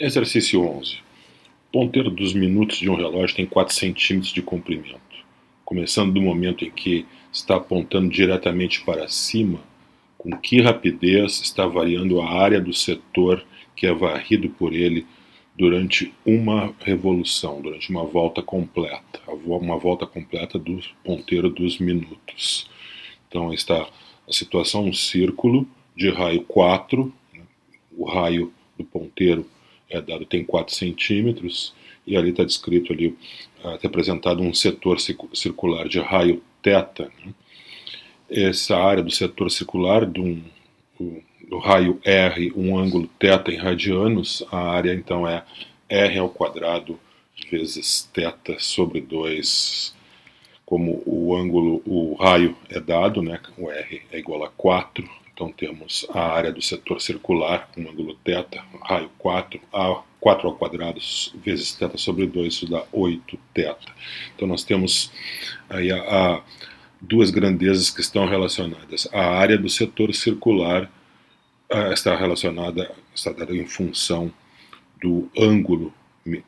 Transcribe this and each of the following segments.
Exercício 11. O ponteiro dos minutos de um relógio tem 4 centímetros de comprimento. Começando do momento em que está apontando diretamente para cima, com que rapidez está variando a área do setor que é varrido por ele durante uma revolução, durante uma volta completa do ponteiro dos minutos. Então está a situação um círculo de raio 4, o raio do ponteiro tem 4 centímetros, e ali está descrito ali, representado um setor circular de raio θ. Essa área do setor circular do raio R, um ângulo θ em radianos, a área então é R ao quadrado vezes θ sobre 2, como o raio é dado, né, o R é igual a 4, então temos a área do setor circular, um ângulo θ, raio 4 ao quadrado vezes θ sobre 2, isso dá 8θ. Então nós temos aí duas grandezas que estão relacionadas. A área do setor circular está dada em função do ângulo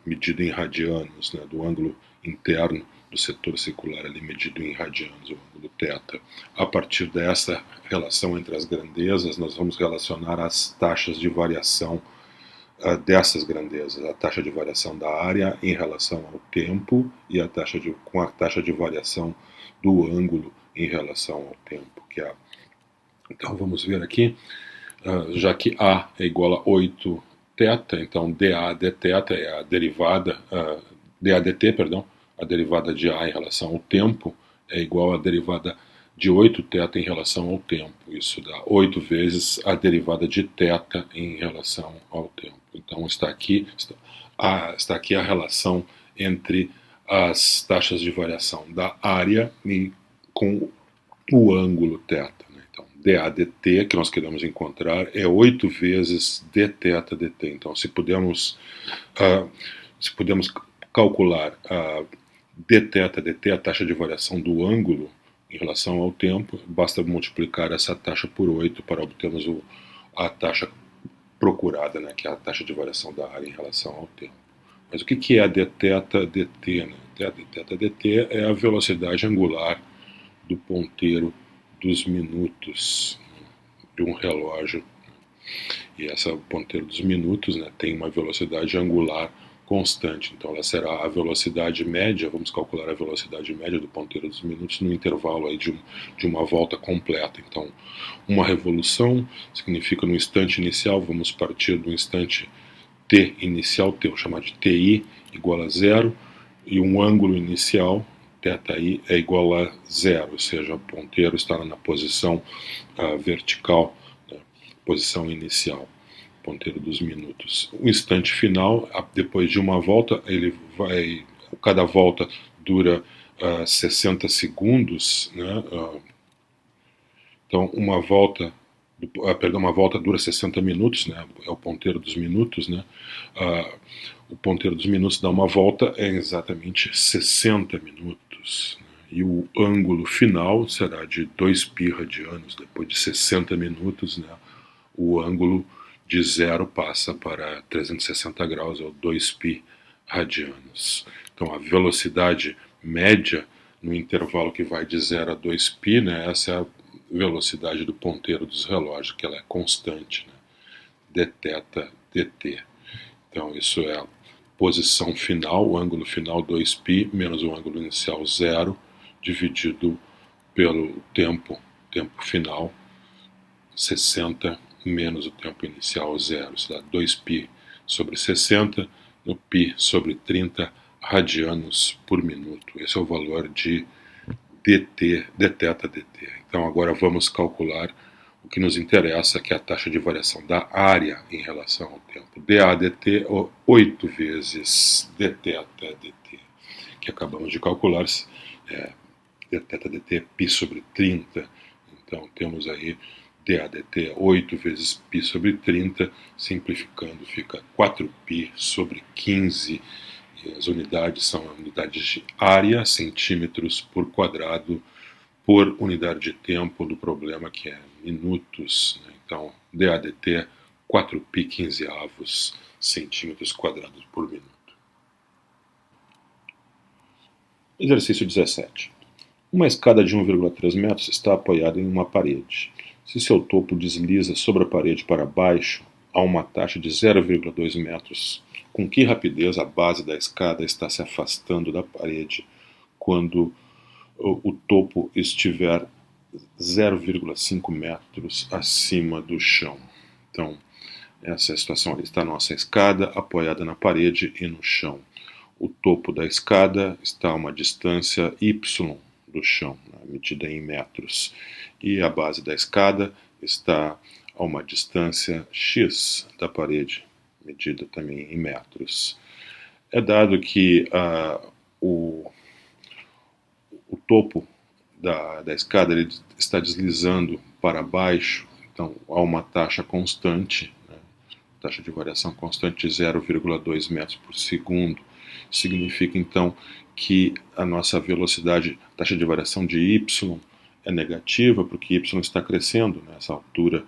medido em radianos, né, do ângulo interno do setor circular ali medido em radianos, o ângulo θ. A partir dessa relação entre as grandezas, nós vamos relacionar as taxas de variação dessas grandezas, a taxa de variação da área em relação ao tempo e com a taxa de variação do ângulo em relação ao tempo. Então vamos ver aqui, já que A é igual a 8θ, então dA dθ é a derivada, dA dt, perdão, a derivada de A em relação ao tempo é igual à derivada de 8θ em relação ao tempo. Isso dá 8 vezes a derivada de θ em relação ao tempo. Então está aqui a relação entre as taxas de variação da área e com o ângulo θ. Então, dA dt, que nós queremos encontrar, é 8 vezes dθ dt. Então, se podemos calcular dθ dt, a taxa de variação do ângulo em relação ao tempo, basta multiplicar essa taxa por 8 para obtermos a taxa procurada, né, que é a taxa de variação da área em relação ao tempo. Mas o que é a dθ dt? Né? A dθ dt é a velocidade angular do ponteiro dos minutos de um relógio. E essa ponteiro dos minutos, né, tem uma velocidade angular constante, então ela será a velocidade média. Vamos calcular a velocidade média do ponteiro dos minutos no intervalo aí de uma volta completa. Então, uma revolução significa no instante inicial, vamos partir do instante t inicial, vou chamar de ti, igual a 0, e um ângulo inicial, θi, é igual a 0, ou seja, o ponteiro estará na posição vertical, né, posição inicial, ponteiro dos minutos. O instante final, depois de uma volta, cada volta dura 60 segundos, né? Então uma volta dura 60 minutos, né? É o ponteiro dos minutos, né? O ponteiro dos minutos dá uma volta é exatamente 60 minutos, né? E o ângulo final será de 2π radianos. Depois de 60 minutos, né, o ângulo de 0 passa para 360 graus, ou 2π radianos. Então a velocidade média no intervalo que vai de 0 a 2π, né, essa é a velocidade do ponteiro dos relógios, que ela é constante, né, dθ dt. Então isso é a posição final, o ângulo final 2π, menos o ângulo inicial 0, dividido pelo tempo final, 60, menos o tempo inicial 0, isso dá 2π sobre 60, no π sobre 30 radianos por minuto. Esse é o valor de dθ dt. Então agora vamos calcular o que nos interessa, que é a taxa de variação da área em relação ao tempo. dA dt, 8 vezes dθ dt, que acabamos de calcular, dθ dt é π sobre 30, então temos aí dA dt 8 vezes π sobre 30, simplificando fica 4π sobre 15, e as unidades são unidades de área, centímetros por quadrado, por unidade de tempo do problema, que é minutos, né? Então dA dt 4π15avos centímetros quadrados por minuto. Exercício 17. Uma escada de 1,3 metros está apoiada em uma parede. Se seu topo desliza sobre a parede para baixo a uma taxa de 0,2 metros, com que rapidez a base da escada está se afastando da parede quando o topo estiver 0,5 metros acima do chão? Então, essa é a situação ali. Está a nossa escada apoiada na parede e no chão. O topo da escada está a uma distância y do chão, medida em metros, e a base da escada está a uma distância x da parede, medida também em metros. É dado que o topo da escada ele está deslizando para baixo, então há uma taxa constante, taxa de variação constante de 0,2 metros por segundo. Significa então que a nossa velocidade, taxa de variação de y é negativa, porque y está crescendo, nessa altura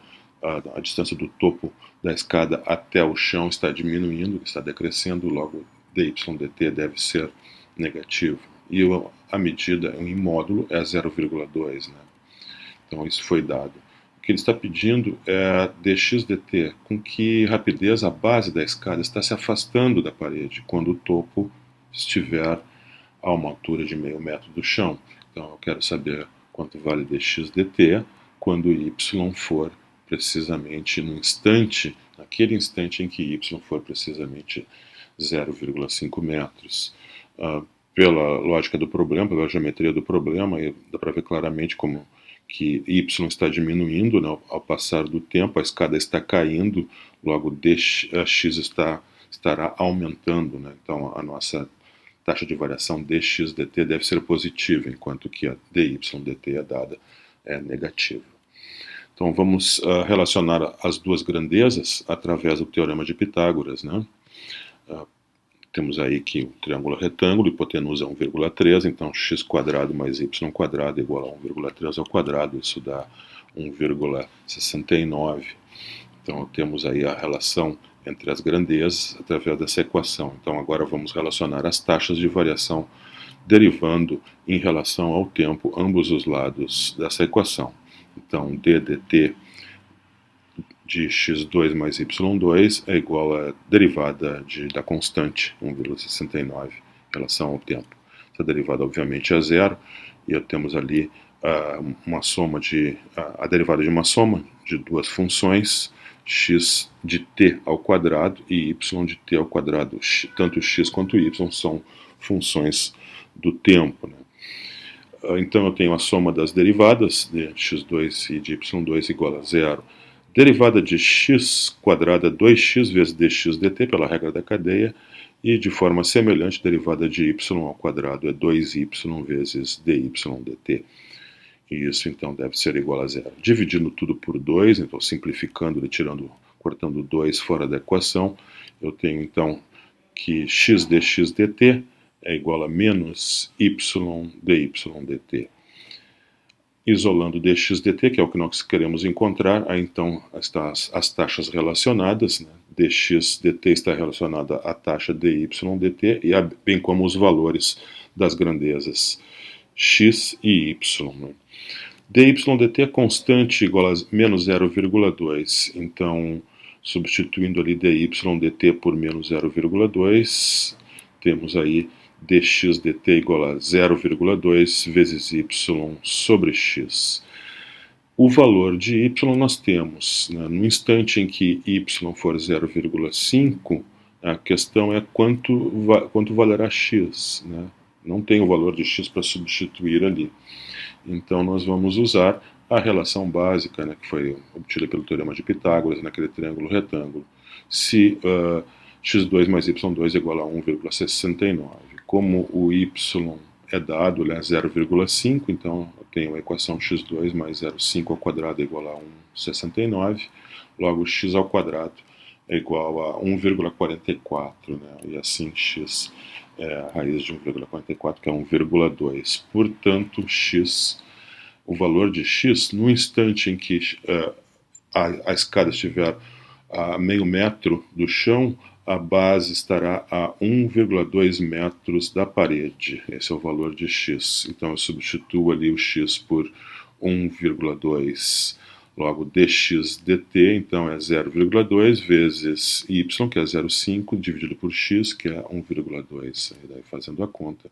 a distância do topo da escada até o chão está diminuindo, está decrescendo, logo dy dt deve ser negativo. E a medida em módulo é 0,2, Então isso foi dado. O que ele está pedindo é dx dt, com que rapidez a base da escada está se afastando da parede quando o topo estiver a uma altura de meio metro do chão. Então eu quero saber quanto vale dx dt quando y for precisamente no instante, naquele instante em que y for precisamente 0,5 metros. Pela lógica do problema, pela geometria do problema, dá para ver claramente como que y está diminuindo, ao passar do tempo, a escada está caindo, logo dx estará aumentando, Então a nossa taxa de variação dx dt deve ser positiva, enquanto que a dy dt é negativa. Então vamos relacionar as duas grandezas através do teorema de Pitágoras, Temos aí que o triângulo retângulo, hipotenusa é 1,3, então x² mais y² igual a 1,3 ao quadrado, isso dá 1,69. Então temos aí a relação entre as grandezas através dessa equação. Então agora vamos relacionar as taxas de variação derivando em relação ao tempo ambos os lados dessa equação. Então d dt de x2 mais y2 é igual à derivada da constante 1,69 em relação ao tempo. Essa derivada obviamente é zero, e temos ali a derivada de uma soma de duas funções, x de t ao quadrado e y de t ao quadrado. Tanto x quanto y são funções do tempo. Então eu tenho a soma das derivadas de x2 e de y2 igual a zero. Derivada de x² é 2x vezes dx dt pela regra da cadeia, e de forma semelhante, derivada de y ao quadrado é 2y vezes dy dt. E isso então deve ser igual a zero. Dividindo tudo por 2, então simplificando e cortando 2 fora da equação, eu tenho então que x dx dt é igual a menos y dy dt. Isolando dx dt, que é o que nós queremos encontrar, aí então estão as taxas relacionadas, dx dt está relacionada à taxa dy dt, bem como os valores das grandezas x e y. dy dt é constante igual a menos 0,2, então substituindo ali dy dt por menos 0,2, temos aí dx dt igual a 0,2 vezes y sobre x. O valor de y nós temos, no instante em que y for 0,5, a questão é quanto valerá x. Não tem o valor de x para substituir ali. Então nós vamos usar a relação básica, que foi obtida pelo teorema de Pitágoras, naquele triângulo retângulo. Se x2 mais y2 é igual a 1,69. Como o y é dado, ele é 0,5, então eu tenho a equação x2 mais 0,5 ao quadrado é igual a 1,69, logo x ao quadrado é igual a 1,44, e assim x é a raiz de 1,44, que é 1,2. Portanto, o valor de x, no instante em que a escada estiver a meio metro do chão, a base estará a 1,2 metros da parede. Esse é o valor de x. Então eu substituo ali o x por 1,2. Logo, dx dt, então é 0,2 vezes y, que é 0,5, dividido por x, que é 1,2. Daí fazendo a conta,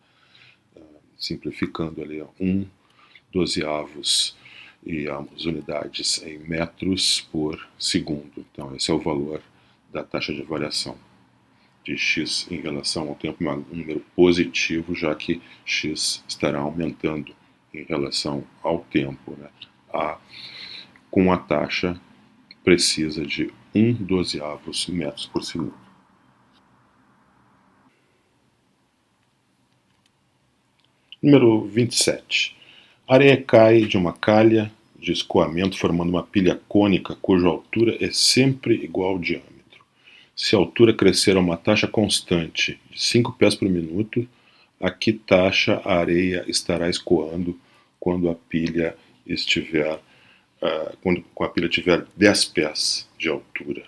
simplificando ali, 1 dozeavos e as unidades em metros por segundo. Então esse é o valor da taxa de variação de x em relação ao tempo, um número positivo, já que x estará aumentando em relação ao tempo, né? Com a taxa precisa de 1 dozeavos metros por segundo. Número 27. A areia cai de uma calha de escoamento formando uma pilha cônica cuja altura é sempre igual ao diâmetro. Se a altura crescer a uma taxa constante de 5 pés por minuto, a que taxa a areia estará escoando quando a pilha estiver quando a pilha tiver 10 pés de altura.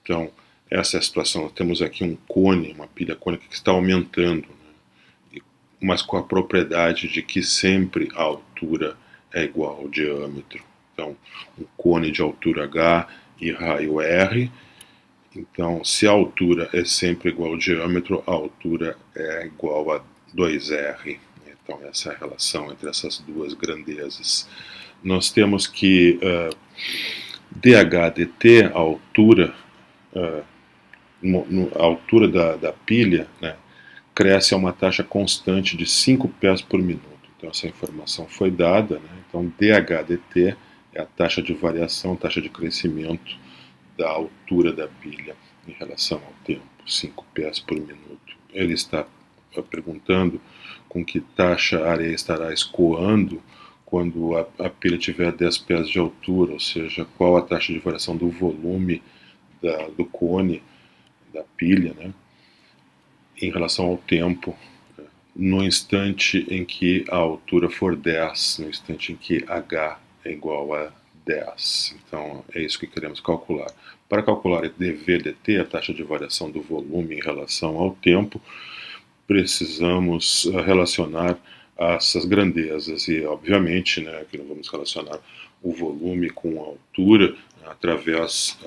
Então, essa é a situação. Nós temos aqui um cone, uma pilha cônica que está aumentando, né? Mas com a propriedade de que sempre a altura é igual ao diâmetro. Então, um cone de altura h e raio r. Então, se a altura é sempre igual ao diâmetro, a altura é igual a 2r. Então, essa é a relação entre essas duas grandezas. Nós temos que dh dt, a altura, a altura da pilha, né, cresce a uma taxa constante de 5 pés por minuto. Então, essa informação foi dada. Né? Então, dh dt é a taxa de variação, taxa de crescimento da altura da pilha em relação ao tempo, 5 pés por minuto. Ele está perguntando com que taxa a areia estará escoando quando a pilha tiver 10 pés de altura, ou seja, qual a taxa de variação do volume do cone da pilha, né, em relação ao tempo, no instante em que a altura for 10, no instante em que h é igual a 10. Então, é isso que queremos calcular. Para calcular dv dt, a taxa de variação do volume em relação ao tempo, precisamos relacionar essas grandezas e, obviamente, né, que não vamos relacionar o volume com a altura através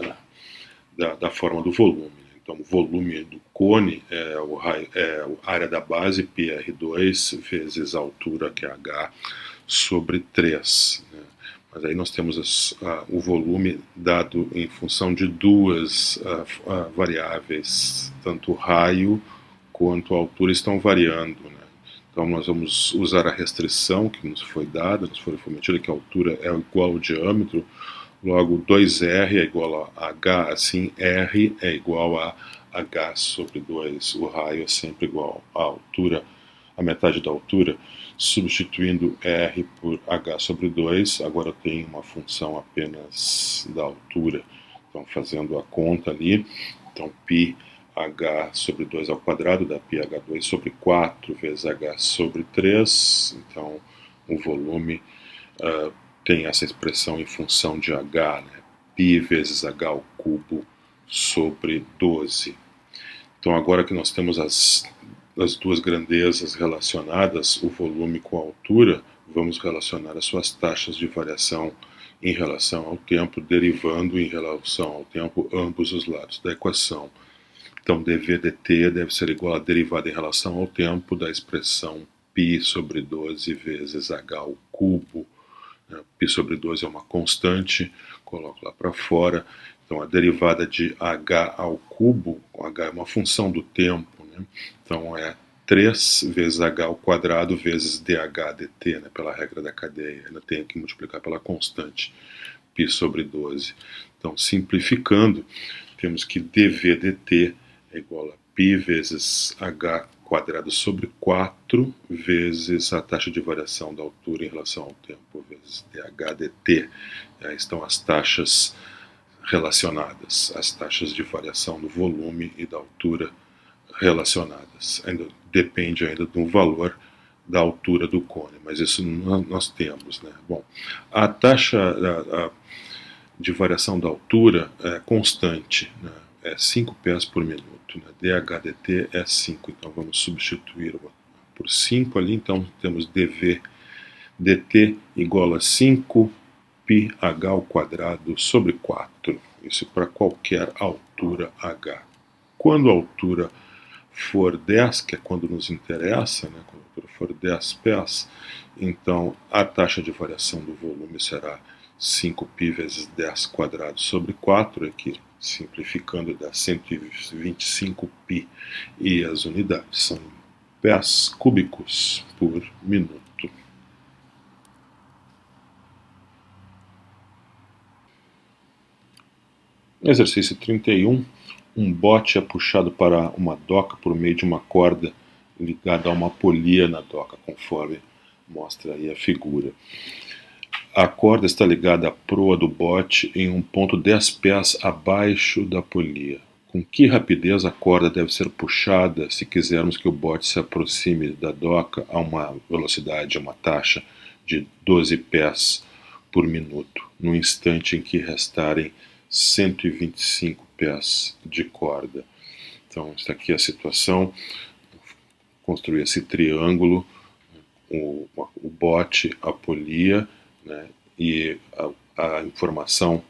da forma do volume. Então, o volume do cone é a área da base, πr2, vezes a altura, que é h, sobre 3. Né? Mas aí nós temos o volume dado em função de duas variáveis, tanto o raio quanto a altura estão variando. Né? Então nós vamos usar a restrição que nos foi dada, nos foi fornecida, que a altura é igual ao diâmetro, logo 2r é igual a h, assim r é igual a h sobre 2. O raio é sempre igual à altura, a metade da altura. Substituindo r por h sobre 2, agora eu tenho uma função apenas da altura. Então, fazendo a conta ali, então π h sobre 2 ao quadrado dá πh2 sobre 4 vezes h sobre 3. Então, o volume tem essa expressão em função de h, né? π vezes h ao cubo sobre 12. Então, agora que nós temos as duas grandezas relacionadas, o volume com a altura, vamos relacionar as suas taxas de variação em relação ao tempo, derivando em relação ao tempo ambos os lados da equação. Então, dv dt deve ser igual a derivada em relação ao tempo da expressão π sobre 12 vezes h ao cubo. Π sobre 12 é uma constante, coloco lá para fora. Então, a derivada de h ao cubo, h é uma função do tempo, né? Então, é 3 vezes h ao quadrado vezes dh dt, né? Pela regra da cadeia. Eu tenho que multiplicar pela constante, π sobre 12. Então, simplificando, temos que dv dt é igual a π vezes h quadrado sobre 4 vezes a taxa de variação da altura em relação ao tempo, vezes dh dt. Aí estão as taxas relacionadas, as taxas de variação do volume e da altura relacionadas. Depende ainda do valor da altura do cone, mas isso nós temos, né? Bom, a taxa de variação da altura é constante, né? é 5 pés por minuto, né? dH/dt é 5, então vamos substituir por 5 ali, então temos dV dt igual a 5 πh ao quadrado sobre 4, isso para qualquer altura h. Quando a altura for 10, que é quando nos interessa, né, quando a altura for 10 pés, então a taxa de variação do volume será 5π vezes 10 quadrado sobre 4, aqui simplificando dá 125π, e as unidades são pés cúbicos por minuto. Exercício 31. Um bote é puxado para uma doca por meio de uma corda ligada a uma polia na doca, conforme mostra aí a figura. A corda está ligada à proa do bote em um ponto 10 pés abaixo da polia. Com que rapidez a corda deve ser puxada se quisermos que o bote se aproxime da doca a uma velocidade, a uma taxa de 12 pés por minuto, no instante em que restarem 125 pés de corda? Então, está aqui a situação. Construir esse triângulo, o bote, a polia, né, e a informação,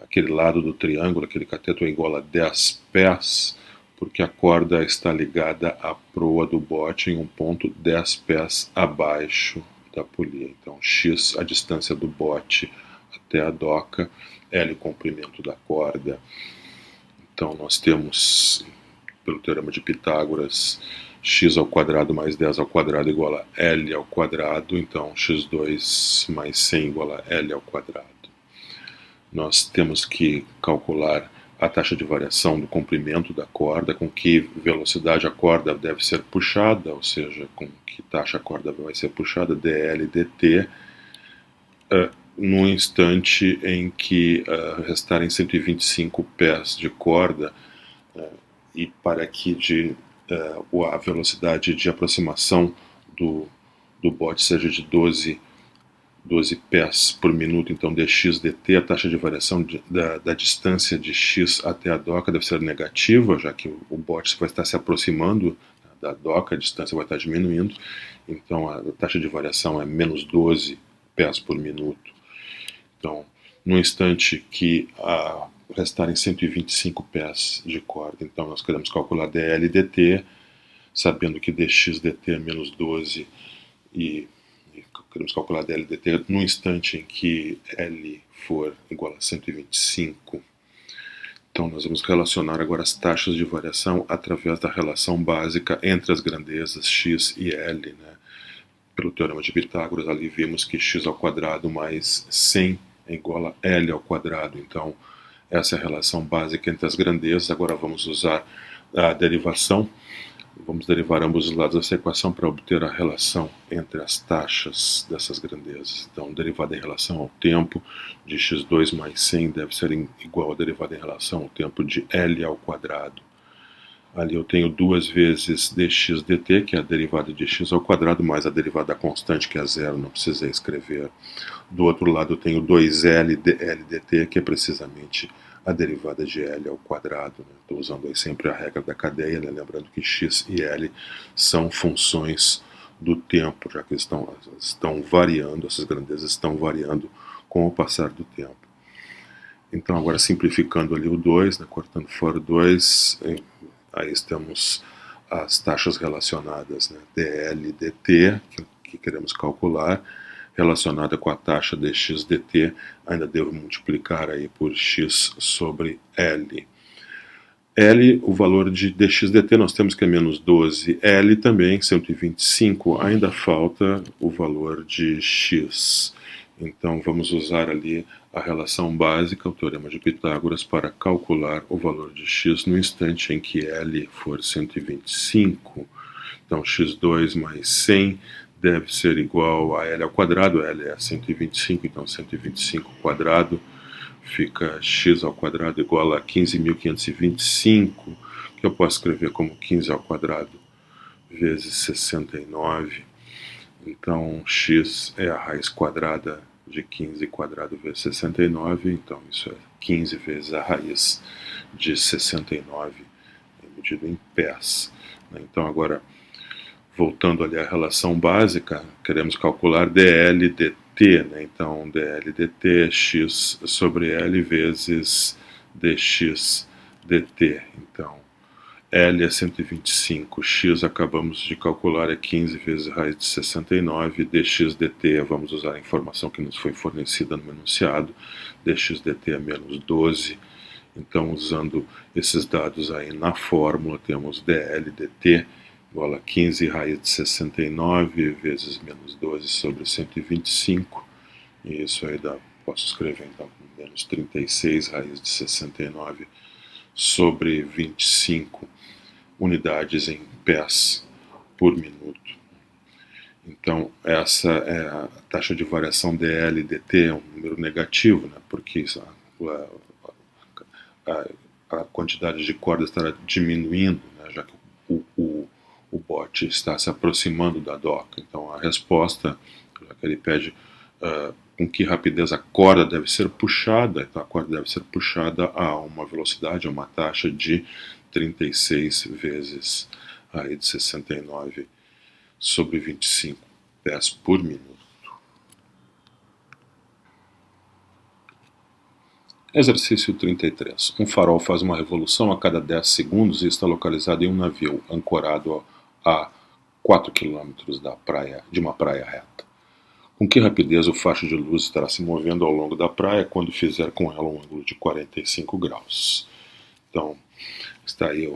aquele lado do triângulo, aquele cateto é igual a 10 pés, porque a corda está ligada à proa do bote em um ponto 10 pés abaixo da polia. Então, x a distância do bote até a doca, L o comprimento da corda. Então nós temos, pelo teorema de Pitágoras, x ao quadrado mais 10 ao quadrado igual a L ao quadrado, então x2 mais 100 igual a L ao quadrado. Nós temos que calcular a taxa de variação do comprimento da corda, com que velocidade a corda deve ser puxada, ou seja, com que taxa a corda vai ser puxada, dL dt, no instante em que restarem 125 pés de corda, e para que a velocidade de aproximação do bote seja de 12 pés por minuto, então dx dt, a taxa de variação da distância de x até a doca deve ser negativa, já que o bote vai estar se aproximando da doca, a distância vai estar diminuindo, então a taxa de variação é menos 12 pés por minuto. Então, no instante que restarem 125 pés de corda, então nós queremos calcular dL dt, sabendo que dx dt é menos 12, e queremos calcular dL dt no instante em que L for igual a 125. Então nós vamos relacionar agora as taxas de variação através da relação básica entre as grandezas x e L, né? Pelo teorema de Pitágoras, ali vimos que x ao quadrado mais 100 é igual a L ao quadrado. Então, essa é a relação básica entre as grandezas. Agora vamos usar a derivação. Vamos derivar ambos os lados dessa equação para obter a relação entre as taxas dessas grandezas. Então, derivada em relação ao tempo de x2 mais 100 deve ser igual a derivada em relação ao tempo de L ao quadrado. Ali eu tenho 2 vezes dx dt, que é a derivada de x ao quadrado, mais a derivada da constante, que é zero, não precisei escrever. Do outro lado eu tenho 2L dL dt, que é precisamente a derivada de L ao quadrado. Estou usando aí sempre a regra da cadeia, né? Lembrando que x e L são funções do tempo, já que estão variando, essas grandezas estão variando com o passar do tempo. Então agora simplificando ali o 2, né? Cortando fora o 2... Aí temos as taxas relacionadas, né? dL dt, que queremos calcular, relacionada com a taxa dx dt, ainda devo multiplicar aí por x sobre L. L, o valor de dx dt nós temos que é menos 12, L também, 125, ainda falta o valor de x. Então vamos usar ali a relação básica, o teorema de Pitágoras, para calcular o valor de x no instante em que L for 125. Então x2 mais 100 deve ser igual a L ao quadrado, L é 125, então 125 ao quadrado fica x ao quadrado igual a 15.525, que eu posso escrever como 15 ao quadrado vezes 69. Então, x é a raiz quadrada de 15 quadrado vezes 69, então isso é 15 vezes a raiz de 69, medido em pés. Então agora, voltando ali à relação básica, queremos calcular dl dt, né? Então dl dt é x sobre L vezes dx dt. Então L é 125, x acabamos de calcular é 15 vezes a raiz de 69, dx dt, vamos usar a informação que nos foi fornecida no enunciado, dx dt é menos 12, então usando esses dados aí na fórmula, temos dl dt igual a 15 raiz de 69 vezes menos 12 sobre 125, e isso aí dá, posso escrever então menos 36 raiz de 69 sobre 25 unidades em pés por minuto. Então, essa é a taxa de variação dl dt, é um número negativo, né, porque a quantidade de cordas estará diminuindo, né, já que o bote está se aproximando da doca. Então, a resposta, já que ele pede com que rapidez a corda deve ser puxada, então a corda deve ser puxada a uma velocidade, a uma taxa de 36 vezes a raiz de 69 sobre 25 pés por minuto. Exercício 33. Um farol faz uma revolução a cada 10 segundos e está localizado em um navio ancorado a 4 km de uma praia reta. Com que rapidez o facho de luz estará se movendo ao longo da praia quando fizer com ela um ângulo de 45 graus? Então, está aí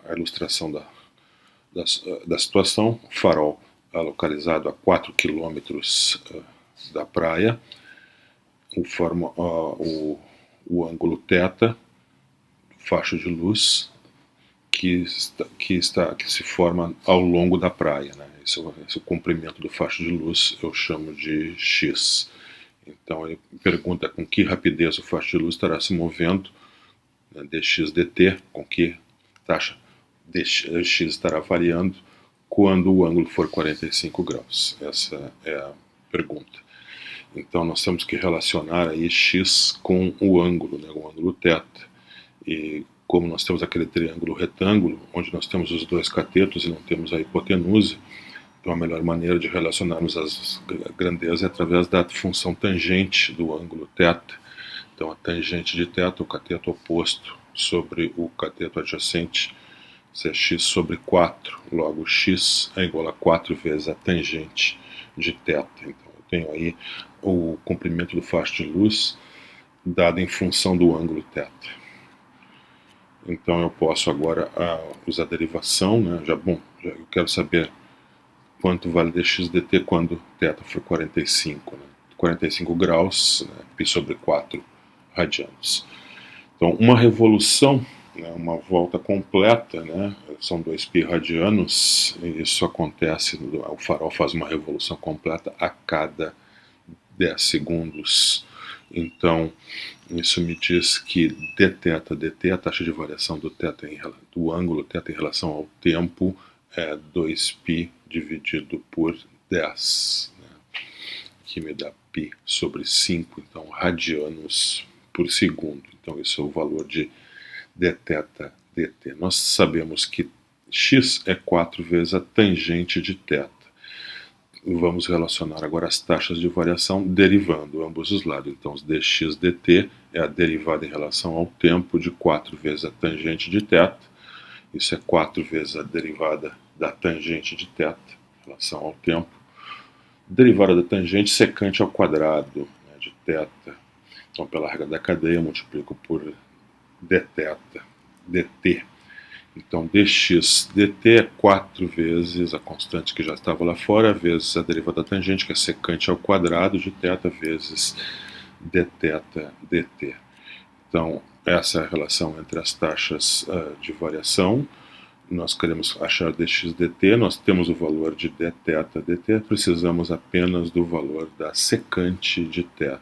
a ilustração da situação. O farol é localizado a 4 km da praia, forma o ângulo θ, facho de luz, que se forma ao longo da praia, né? Esse comprimento do facho de luz eu chamo de x. Então ele pergunta com que rapidez o facho de luz estará se movendo, né, dx dt, com que taxa dx estará variando quando o ângulo for 45 graus. Essa é a pergunta. Então nós temos que relacionar aí x com o ângulo, né, o ângulo θ. E como nós temos aquele triângulo retângulo, onde nós temos os dois catetos e não temos a hipotenusa, então a melhor maneira de relacionarmos as grandezas é através da função tangente do ângulo θ. Então a tangente de θ, o cateto oposto sobre o cateto adjacente, é x sobre 4, logo x é igual a 4 vezes a tangente de θ. Então eu tenho aí o comprimento do facho de luz dado em função do ângulo θ. Então eu posso agora usar a derivação, né? Eu quero saber quanto vale dx dt quando θ for 45, né? 45 graus, né? π sobre 4 radianos. Então uma revolução, né? Uma volta completa, né? São 2π radianos, e isso acontece, o farol faz uma revolução completa a cada 10 segundos. Então, isso me diz que dθ dt, a taxa de variação do ângulo θ em relação ao tempo, é 2π dividido por 10, né, que me dá π sobre 5, então radianos por segundo. Então, isso é o valor de dθ dt. Nós sabemos que x é 4 vezes a tangente de θ. Vamos relacionar agora as taxas de variação derivando ambos os lados. Então, os dx dt é a derivada em relação ao tempo de 4 vezes a tangente de θ. Isso é 4 vezes a derivada da tangente de θ em relação ao tempo. Derivada da tangente secante ao quadrado, né, de θ. Então, pela regra da cadeia, eu multiplico por dθ dt. Então, dx dt é 4 vezes a constante que já estava lá fora, vezes a derivada da tangente, que é secante ao quadrado de θ, vezes dθ dt. Então, essa é a relação entre as taxas de variação. Nós queremos achar dx dt, nós temos o valor de dθ dt, precisamos apenas do valor da secante de θ.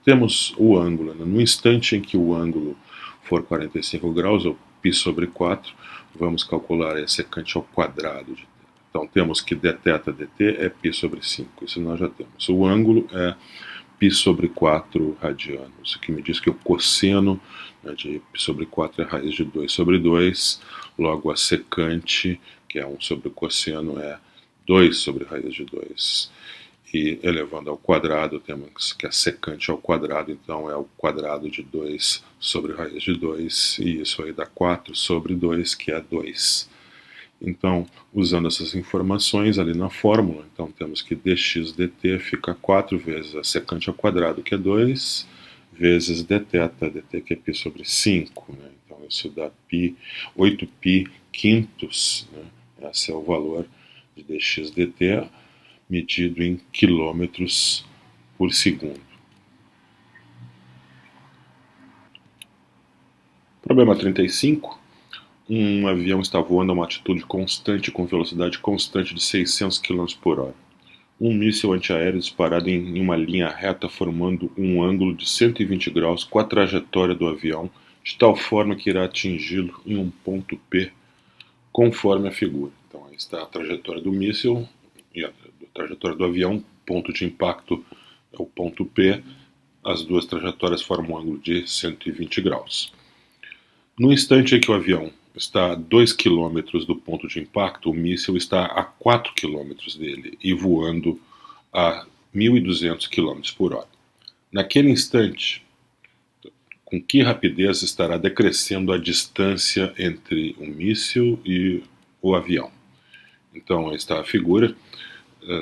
Temos o ângulo, né? No instante em que o ângulo for 45 graus, ou π sobre 4, vamos calcular a secante ao quadrado de θ. Então temos que dθ dt é π sobre 5, isso nós já temos. O ângulo é π sobre 4 radiano. Isso aqui me diz que o cosseno, né, de π sobre 4 é raiz de 2 sobre 2, logo a secante, que é 1 sobre o cosseno, é 2 sobre raiz de 2. E elevando ao quadrado, temos que a secante ao quadrado, então é o quadrado de 2 sobre raiz de 2, e isso aí dá 4 sobre 2, que é 2. Então, usando essas informações ali na fórmula, então temos que dx dt fica 4 vezes a secante ao quadrado, que é 2, vezes dθ, dt que é π sobre 5. Né? Então, isso dá 8π quintos, né? Esse é o valor de dx dt, medido em quilômetros por segundo. Problema 35. Um avião está voando a uma altitude constante com velocidade constante de 600 km por hora. Um míssil antiaéreo disparado em uma linha reta formando um ângulo de 120 graus com a trajetória do avião, de tal forma que irá atingi-lo em um ponto P, conforme a figura. Então aí está a trajetória do míssil e a trajetória do avião, ponto de impacto é o ponto P, as duas trajetórias formam um ângulo de 120 graus. No instante em que o avião está a 2 km do ponto de impacto, o míssil está a 4 km dele e voando a 1.200 km por hora. Naquele instante, com que rapidez estará decrescendo a distância entre o míssil e o avião? Então, está a figura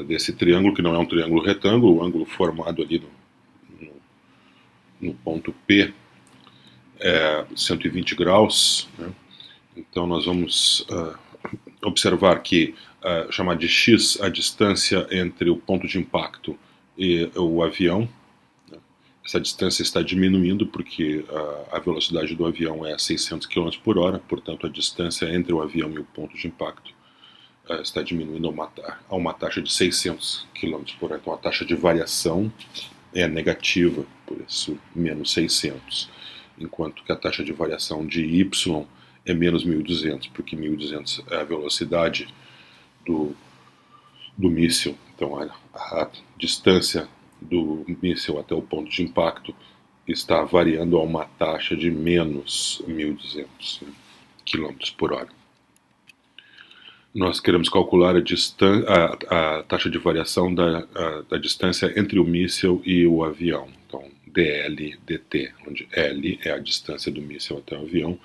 desse triângulo, que não é um triângulo retângulo, o ângulo formado ali no ponto P é 120 graus, né? Então nós vamos observar que chamar de x a distância entre o ponto de impacto e o avião. Né? Essa distância está diminuindo porque a velocidade do avião é 600 km por hora, portanto a distância entre o avião e o ponto de impacto está diminuindo a uma taxa de 600 km por hora. Então a taxa de variação é negativa, por isso menos 600, enquanto que a taxa de variação de y é menos 1.200, porque 1.200 é a velocidade do míssil. Então a distância do míssil até o ponto de impacto está variando a uma taxa de menos 1.200 km por hora. Nós queremos calcular a taxa de variação da distância entre o míssil e o avião. Então, dl dt, onde L é a distância do míssil até o avião,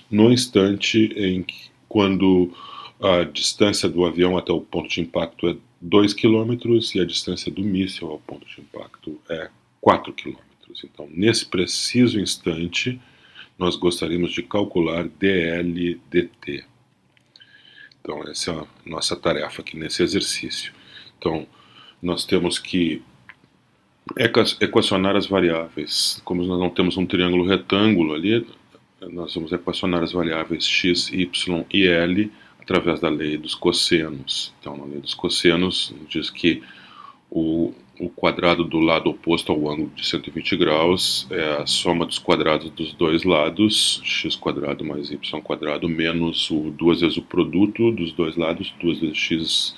no instante em que, quando a distância do avião até o ponto de impacto é 2 km e a distância do míssil ao ponto de impacto é 4 km. Então, nesse preciso instante, nós gostaríamos de calcular dl dt. Então, essa é a nossa tarefa aqui nesse exercício. Então, nós temos que equacionar as variáveis. Como nós não temos um triângulo retângulo ali, nós vamos equacionar as variáveis x, y e l através da lei dos cossenos. Então, na lei dos cossenos, diz que o quadrado do lado oposto ao ângulo de 120 graus é a soma dos quadrados dos dois lados, x² mais y² menos duas vezes o produto dos dois lados, 2 vezes x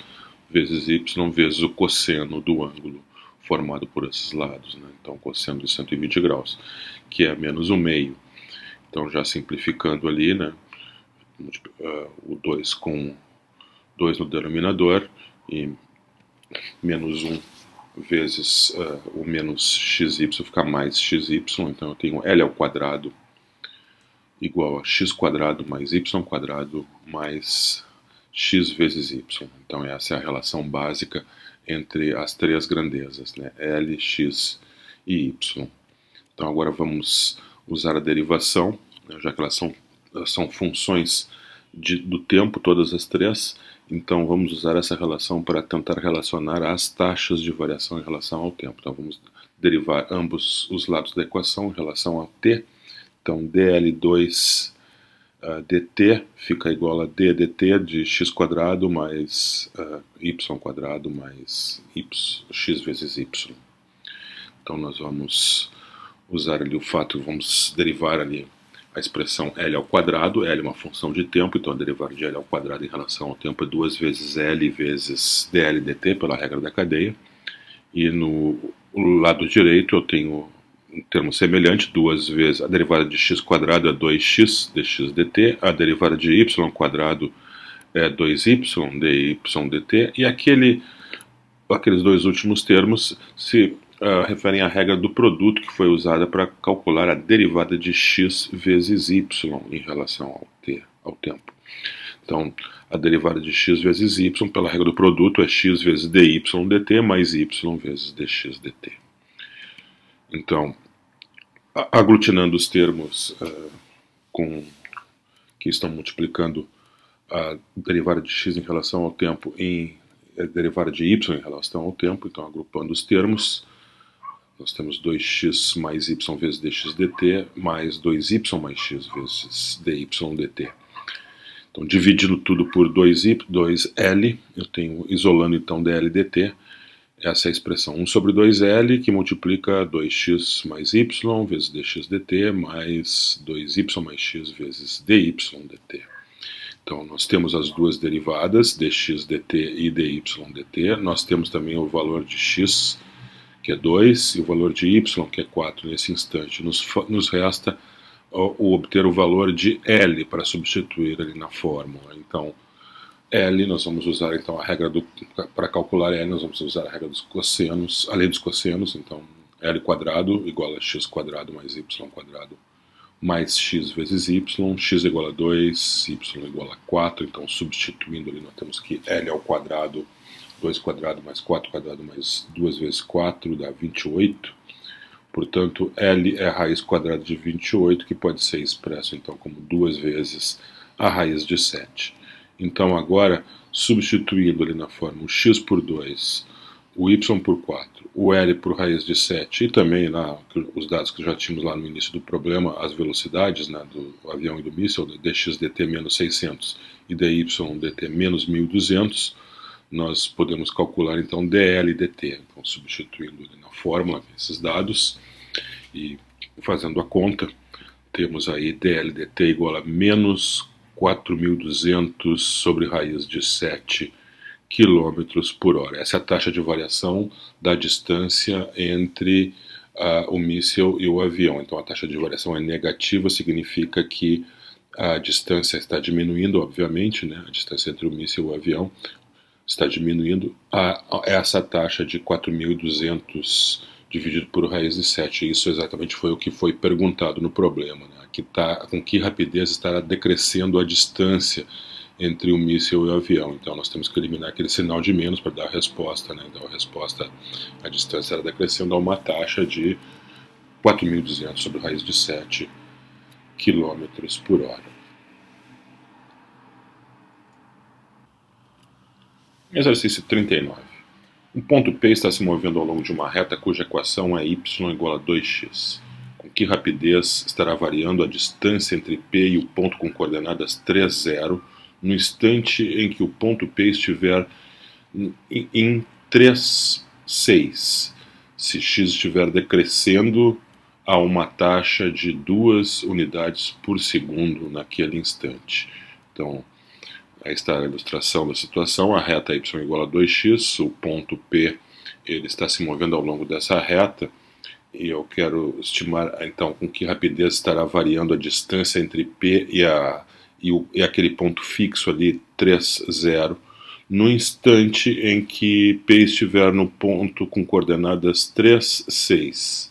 vezes y vezes o cosseno do ângulo formado por esses lados, né? Então, cosseno de 120 graus, que é menos 1/2. Então, já simplificando ali, né, o 2 com 2 no denominador e menos 1 vezes o menos xy fica mais xy, então eu tenho L ao quadrado igual a x² mais y² mais x vezes y. Então essa é a relação básica entre as três grandezas, né? L, x e y. Então agora vamos usar a derivação, né, já que elas são funções do tempo, todas as três. Então vamos usar essa relação para tentar relacionar as taxas de variação em relação ao tempo. Então vamos derivar ambos os lados da equação em relação ao t. Então dl2 dt fica igual a d dt de x² mais y² mais x vezes y. Então nós vamos usar ali o fato, vamos derivar ali a expressão L ao quadrado. L é uma função de tempo, então a derivada de L ao quadrado em relação ao tempo é 2 vezes L vezes dl dt, pela regra da cadeia. E no o lado direito eu tenho um termo semelhante, duas vezes a derivada de x quadrado é 2x dx dt, a derivada de y quadrado é 2y dy dt, e aqueles dois últimos termos se referem à regra do produto que foi usada para calcular a derivada de x vezes y em relação ao tempo. Então, a derivada de x vezes y pela regra do produto é x vezes dy dt mais y vezes dx dt. Então, aglutinando os termos que estão multiplicando a derivada de x em relação ao tempo em a derivada de y em relação ao tempo, então agrupando os termos, nós temos 2x mais y vezes dx dt mais 2y mais x vezes dy dt. Então, dividindo tudo por 2L, eu tenho, isolando então dl dt, essa é a expressão 1 sobre 2L, que multiplica 2x mais y vezes dx dt mais 2y mais x vezes dy dt. Então, nós temos as duas derivadas, dx dt e dy dt. Nós temos também o valor de x, que é 2, e o valor de y, que é 4 nesse instante. Nos resta obter o valor de L para substituir ali na fórmula. Então, L, nós vamos usar então a regra para calcular L, nós vamos usar a regra dos cossenos, a lei dos cossenos, então L quadrado igual a x quadrado mais y quadrado mais x vezes y, x igual a 2, y igual a 4, então substituindo ali nós temos que L ao quadrado, 2 quadrado mais 4 quadrado mais 2 vezes 4 dá 28, portanto L é a raiz quadrada de 28, que pode ser expresso então como 2 vezes a raiz de 7. Então agora, substituindo ali na fórmula o x por 2, o y por 4, o L por raiz de 7 e também lá os dados que já tínhamos lá no início do problema, as velocidades, né, do avião e do míssil, dx dt menos 600 e dy dt menos 1200, nós podemos calcular então dl dt. Então, substituindo ali na fórmula esses dados e fazendo a conta, temos aí dl dt igual a menos 4.200 sobre raiz de 7 km por hora. Essa é a taxa de variação da distância entre o míssil e o avião. Então, a taxa de variação é negativa, significa que a distância está diminuindo, obviamente, né? A distância entre o míssil e o avião está diminuindo. Essa taxa de 4.200 dividido por raiz de 7. Isso exatamente foi o que foi perguntado no problema, né? Com que rapidez estará decrescendo a distância entre o míssil e o avião. Então nós temos que eliminar aquele sinal de menos para dar a resposta, né? Então a resposta, a distância era decrescendo a uma taxa de 4.200 sobre raiz de 7 km por hora. Exercício 39. Um ponto P está se movendo ao longo de uma reta cuja equação é y igual a 2x. Com que rapidez estará variando a distância entre P e o ponto com coordenadas 3, 0, no instante em que o ponto P estiver em 3, 6, se x estiver decrescendo a uma taxa de 2 unidades por segundo naquele instante. Então, aí está a ilustração da situação, a reta y igual a 2x, o ponto P ele está se movendo ao longo dessa reta, e eu quero estimar então com que rapidez estará variando a distância entre P e aquele ponto fixo ali, 3, 0, no instante em que P estiver no ponto com coordenadas 3, 6,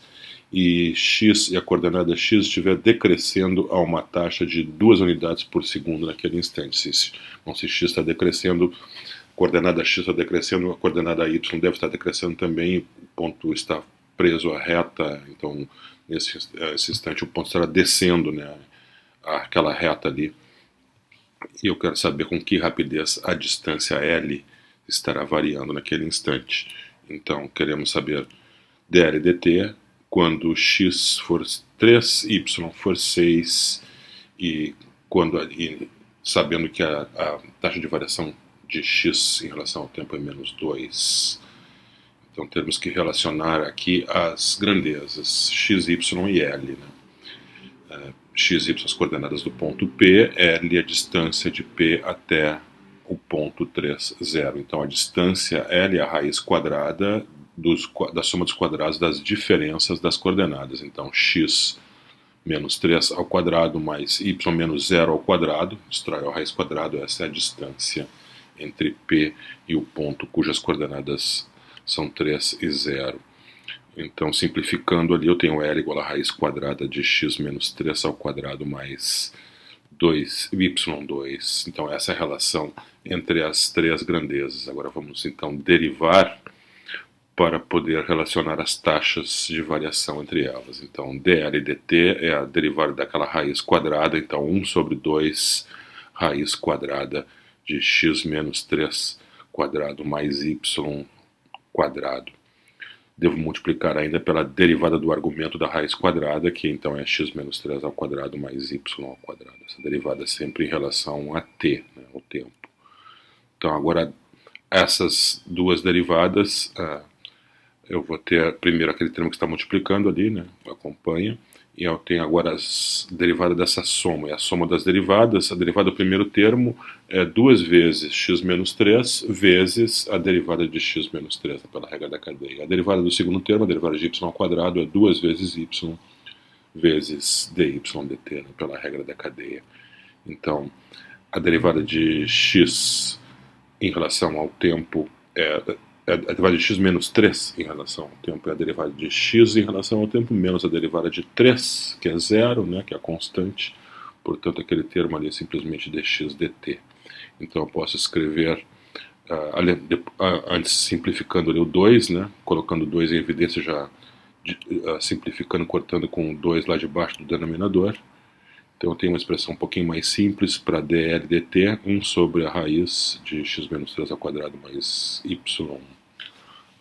e x e a coordenada x estiver decrescendo a uma taxa de 2 unidades por segundo naquele instante. Se x está decrescendo, a coordenada x está decrescendo, a coordenada y deve estar decrescendo também, o ponto está preso à reta, então nesse instante o ponto estará descendo, né, aquela reta ali, e eu quero saber com que rapidez a distância L estará variando naquele instante. Então queremos saber dl dt quando x for 3, y for 6, e sabendo que a taxa de variação de x em relação ao tempo é menos 2. Então temos que relacionar aqui as grandezas x, y e L, né? X, y as coordenadas do ponto P, L a distância de P até o ponto 3, 0. Então a distância L é a raiz quadrada da soma dos quadrados das diferenças das coordenadas. Então, x menos 3 ao quadrado mais y menos 0 ao quadrado, extrai a raiz quadrada, essa é a distância entre P e o ponto cujas coordenadas são 3 e 0. Então, simplificando ali, eu tenho L igual a raiz quadrada de x menos 3 ao quadrado mais 2y2. Então, essa é a relação entre as três grandezas. Agora vamos, então, derivar para poder relacionar as taxas de variação entre elas. Então, dl e dt é a derivada daquela raiz quadrada, então 1 sobre 2 raiz quadrada de x menos 3 quadrado mais y quadrado. Devo multiplicar ainda pela derivada do argumento da raiz quadrada, que então é x menos 3 ao quadrado mais y ao quadrado. Essa derivada é sempre em relação a t, né, o tempo. Então, agora, essas duas derivadas, eu vou ter primeiro aquele termo que está multiplicando ali, né, acompanha, e eu tenho agora as derivadas dessa soma, e a soma das derivadas, a derivada do primeiro termo é 2 vezes x menos 3 vezes a derivada de x menos 3, pela regra da cadeia. A derivada do segundo termo, a derivada de y ao quadrado, é 2 vezes y vezes dy dt, né, pela regra da cadeia. Então, a derivada de x em relação ao tempo a derivada de x menos 3 em relação ao tempo é a derivada de x em relação ao tempo menos a derivada de 3, que é zero, né, que é a constante. Portanto, aquele termo ali é simplesmente dx dt. Então, eu posso escrever, antes simplificando ali o 2, né, colocando o 2 em evidência, já simplificando, cortando com o 2 lá de baixo do denominador. Então, eu tenho uma expressão um pouquinho mais simples para dl dt, 1 sobre a raiz de x menos 3 ao quadrado mais y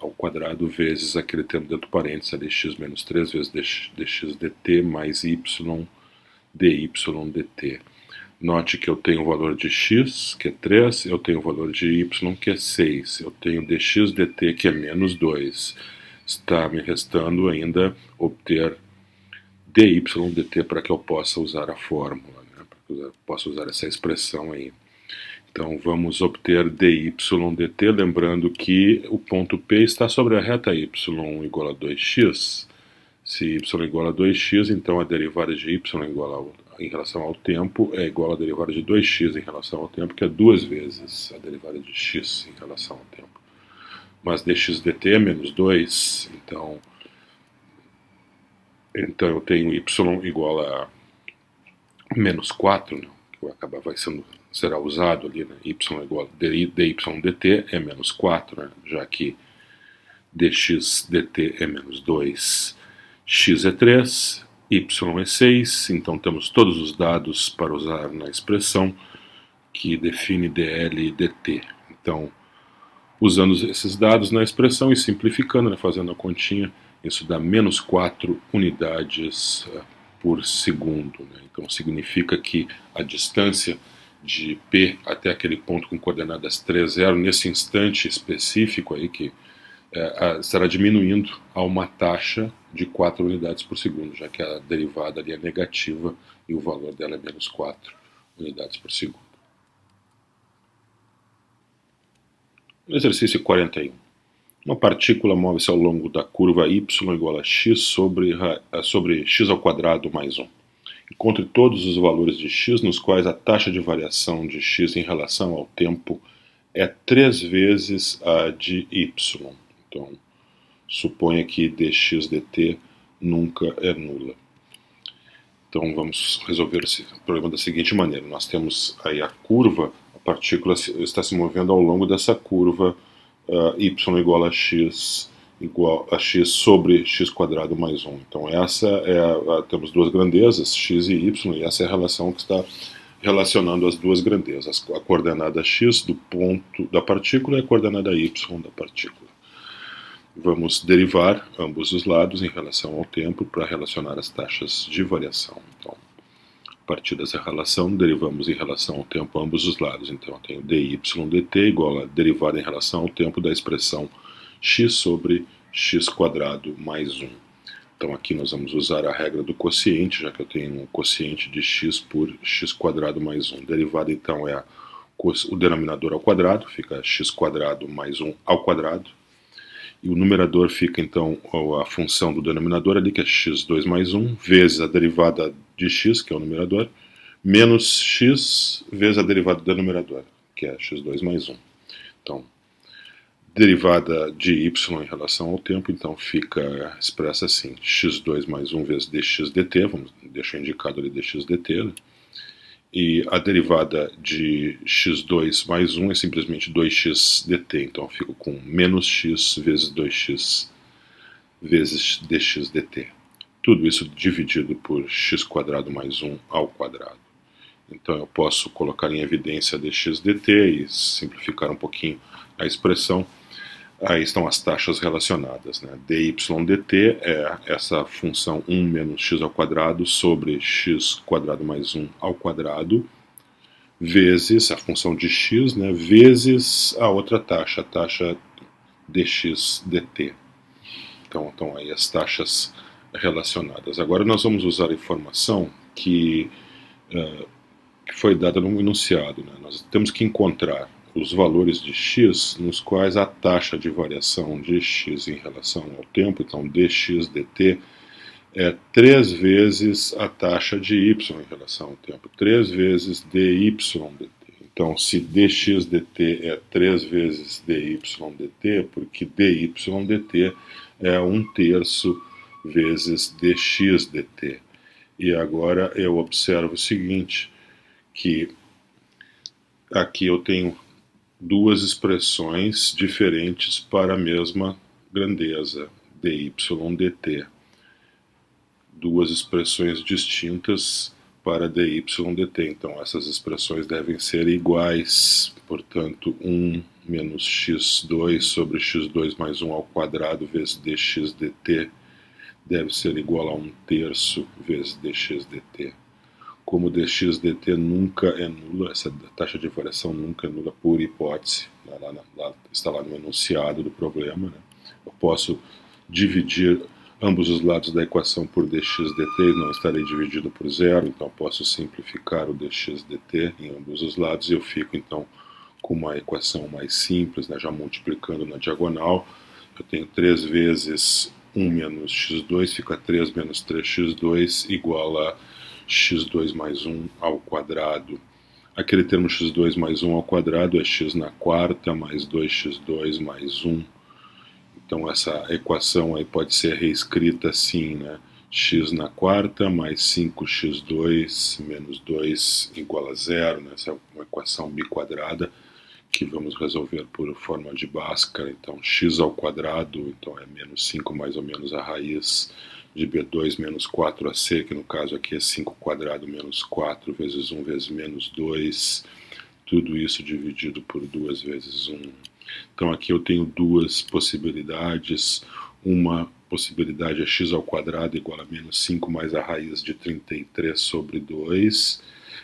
ao quadrado vezes aquele termo dentro do parênteses ali, x menos 3 vezes dx dt mais y dy dt. Note que eu tenho o valor de x, que é 3, eu tenho o valor de y, que é 6, eu tenho dx dt, que é menos 2. Está me restando ainda obter dy dt para que eu possa usar a fórmula, né? Para que eu possa usar essa expressão aí. Então, vamos obter dy dt, lembrando que o ponto P está sobre a reta y igual a 2x. Se y igual a 2x, então a derivada de y em relação ao tempo é igual à derivada de 2x em relação ao tempo, que é 2 vezes a derivada de x em relação ao tempo. Mas dx dt é menos 2, então eu tenho y igual a menos 4, né, que será usado ali, né, y igual a dy dt é menos 4, né, já que dx dt é menos 2, x é 3, y é 6, então temos todos os dados para usar na expressão que define dl e dt. Então, usando esses dados na expressão e simplificando, né, fazendo a continha, isso dá menos 4 unidades por segundo, né? Então significa que a distância de P até aquele ponto com coordenadas 3, 0, nesse instante específico aí, que estará diminuindo a uma taxa de 4 unidades por segundo, já que a derivada ali é negativa e o valor dela é menos 4 unidades por segundo. No exercício 41. Uma partícula move-se ao longo da curva y igual a x sobre x ao quadrado mais 1. Encontre todos os valores de x nos quais a taxa de variação de x em relação ao tempo é 3 vezes a de y. Então, suponha que dx dt nunca é nula. Então, vamos resolver esse problema da seguinte maneira. Nós temos aí a curva, a partícula está se movendo ao longo dessa curva y igual a x sobre x quadrado mais 1. Então essa temos duas grandezas, x e y, e essa é a relação que está relacionando as duas grandezas, a coordenada x do ponto da partícula e a coordenada y da partícula. Vamos derivar ambos os lados em relação ao tempo para relacionar as taxas de variação. Então, a partir dessa relação, derivamos em relação ao tempo ambos os lados. Então, eu tenho dy dt igual a derivada em relação ao tempo da expressão x sobre x quadrado mais 1. Então, aqui nós vamos usar a regra do quociente, já que eu tenho um quociente de x por x quadrado mais 1. Derivada, então, é o denominador ao quadrado, fica x quadrado mais 1 ao quadrado. E o numerador fica, então, a função do denominador ali, que é x2 mais 1, vezes a derivada de x, que é o numerador, menos x vezes a derivada do denominador, que é x2 mais 1. Então, derivada de y em relação ao tempo, então fica expressa assim, x2 mais 1 vezes dx dt, vamos deixar indicado ali dx dt, né? E a derivada de x2 mais 1 é simplesmente 2x dt, então eu fico com menos x vezes 2x vezes dx dt. Tudo isso dividido por x² mais 1 ao quadrado. Então eu posso colocar em evidência dx dt e simplificar um pouquinho a expressão. Aí estão as taxas relacionadas, né? dy dt é essa função 1 menos x ao quadrado sobre x² mais 1 ao quadrado, vezes a função de x, né? Vezes a outra taxa, a taxa dx dt. Então estão aí as taxas relacionadas. Agora nós vamos usar a informação que foi dada no enunciado, né? Nós temos que encontrar os valores de x nos quais a taxa de variação de x em relação ao tempo, então dx dt, é 3 vezes a taxa de y em relação ao tempo, 3 vezes dy dt. Então, se dx dt é 3 vezes dy dt, porque dy dt é 1/3 vezes dx dt. E agora eu observo o seguinte, que aqui eu tenho duas expressões diferentes para a mesma grandeza, dy dt. Duas expressões distintas para dy dt. Então essas expressões devem ser iguais, portanto 1 menos x2 sobre x2 mais 1 ao quadrado vezes dx dt deve ser igual a 1/3 vezes dx dt. Como dx dt nunca é nula, essa taxa de variação nunca é nula por hipótese, está lá no enunciado do problema, né? Eu posso dividir ambos os lados da equação por dx dt, não estarei dividido por zero, então posso simplificar o dx dt em ambos os lados e eu fico então com uma equação mais simples, né? Já multiplicando na diagonal, eu tenho 3 vezes 1 menos x2, fica 3 menos 3x2 igual a x2 mais 1 ao quadrado. Aquele termo x2 mais 1 ao quadrado é x na quarta mais 2x2 mais 1. Então essa equação aí pode ser reescrita assim, né? X na quarta mais 5x2 menos 2 igual a zero, né? Essa é uma equação biquadrada que vamos resolver por forma de Bhaskara. Então x ao quadrado, então é menos 5 mais ou menos a raiz de B2 menos 4AC, que no caso aqui é 5² menos 4 vezes 1 vezes menos 2, tudo isso dividido por 2 vezes 1. Então aqui eu tenho duas possibilidades, uma possibilidade é x ao quadrado igual a menos 5 mais a raiz de 33 sobre 2,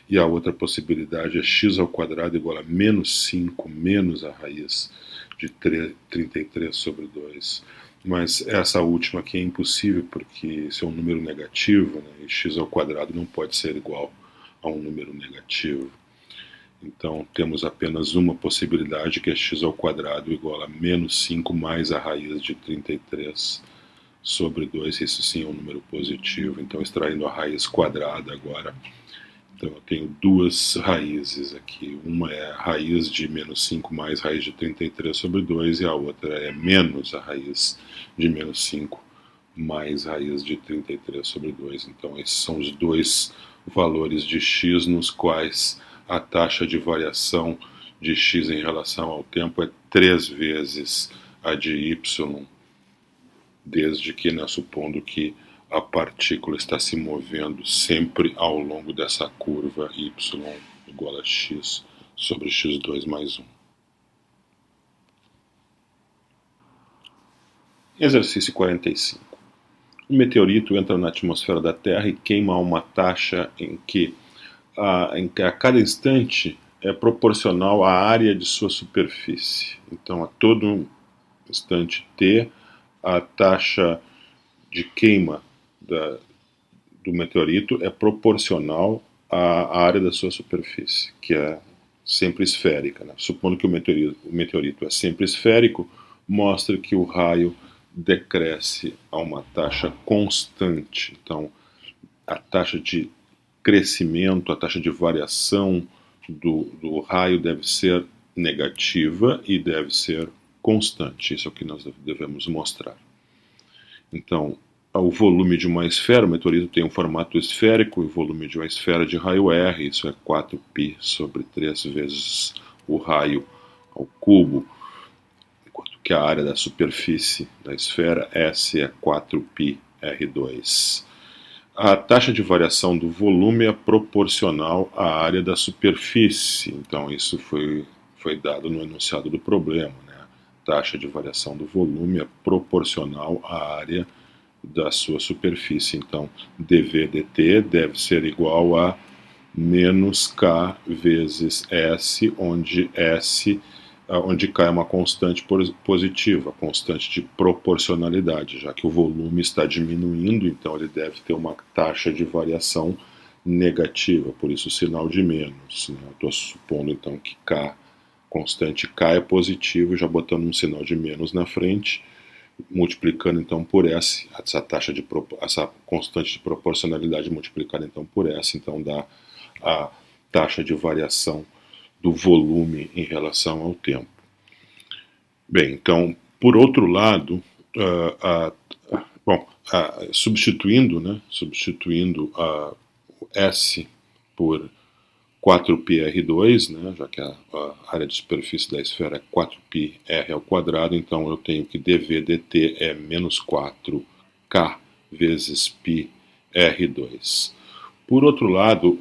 e a outra possibilidade é x ao quadrado igual a menos 5 menos a raiz de 33 sobre 2. Mas essa última aqui é impossível, porque isso é um número negativo, né? E x ao quadrado não pode ser igual a um número negativo. Então temos apenas uma possibilidade, que é x ao quadrado igual a menos 5 mais a raiz de 33 sobre 2, isso sim é um número positivo. Então extraindo a raiz quadrada agora, então eu tenho duas raízes aqui, uma é a raiz de menos 5 mais raiz de 33 sobre 2 e a outra é menos a raiz de menos 5 mais raiz de 33 sobre 2. Então esses são os dois valores de x nos quais a taxa de variação de x em relação ao tempo é 3 vezes a de y, desde que, né, supondo que a partícula está se movendo sempre ao longo dessa curva y igual a x sobre x2 mais 1. Exercício 45. Um meteorito entra na atmosfera da Terra e queima a uma taxa em que a cada instante é proporcional à área de sua superfície. Então, a todo instante t, a taxa de queima do meteorito é proporcional à área da sua superfície, que é sempre esférica, né? Supondo que o meteorito é sempre esférico, mostra que o raio decresce a uma taxa constante. Então, a taxa de crescimento, a taxa de variação do raio deve ser negativa e deve ser constante. Isso é o que nós devemos mostrar. Então, o volume de uma esfera, o meteorito tem um formato esférico, e o volume de uma esfera de raio R, isso é 4π sobre 3 vezes o raio ao cubo, enquanto que a área da superfície da esfera, S, é 4π R2. A taxa de variação do volume é proporcional à área da superfície, então isso foi dado no enunciado do problema, né? A taxa de variação do volume é proporcional à área da sua superfície, então dV dt deve ser igual a menos K vezes S, onde K é uma constante positiva, constante de proporcionalidade, já que o volume está diminuindo, então ele deve ter uma taxa de variação negativa, por isso o sinal de menos, né? Estou supondo então que constante K é positivo, já botando um sinal de menos na frente, multiplicando então por S, essa constante de proporcionalidade multiplicada então por S, então dá a taxa de variação do volume em relação ao tempo. Bem, então, por outro lado, substituindo S por 4πr2, né, já que a área de superfície da esfera é 4πr ao quadrado, então eu tenho que dV dt é menos 4k vezes π r2. Por outro lado,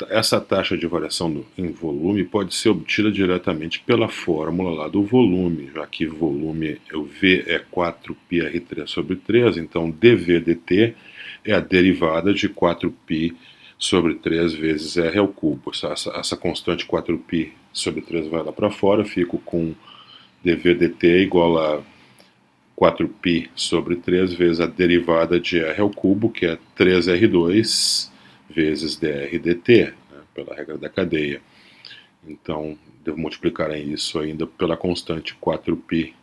essa taxa de variação em volume pode ser obtida diretamente pela fórmula lá do volume, já que volume, o V é 4πr3 sobre 3, então dV dt é a derivada de 4π sobre 3 vezes r ao cubo. Essa constante 4π sobre 3 vai lá para fora, fico com dV dt igual a 4π sobre 3 vezes a derivada de r ao cubo, que é 3r2 vezes dr dt, né, pela regra da cadeia. Então, devo multiplicar isso ainda pela constante 4π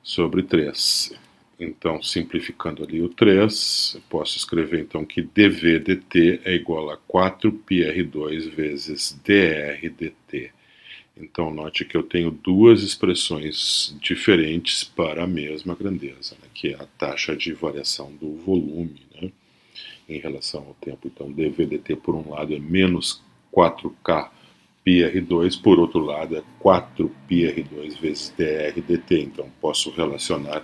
sobre 3. Então, simplificando ali o 3, eu posso escrever então que dV dt é igual a 4πr2 vezes dr dt. Então, note que eu tenho duas expressões diferentes para a mesma grandeza, né, que é a taxa de variação do volume, né, em relação ao tempo. Então, dV dt, por um lado, é menos 4k πr2, por outro lado, é 4πr2 vezes dr dt. Então, posso relacionar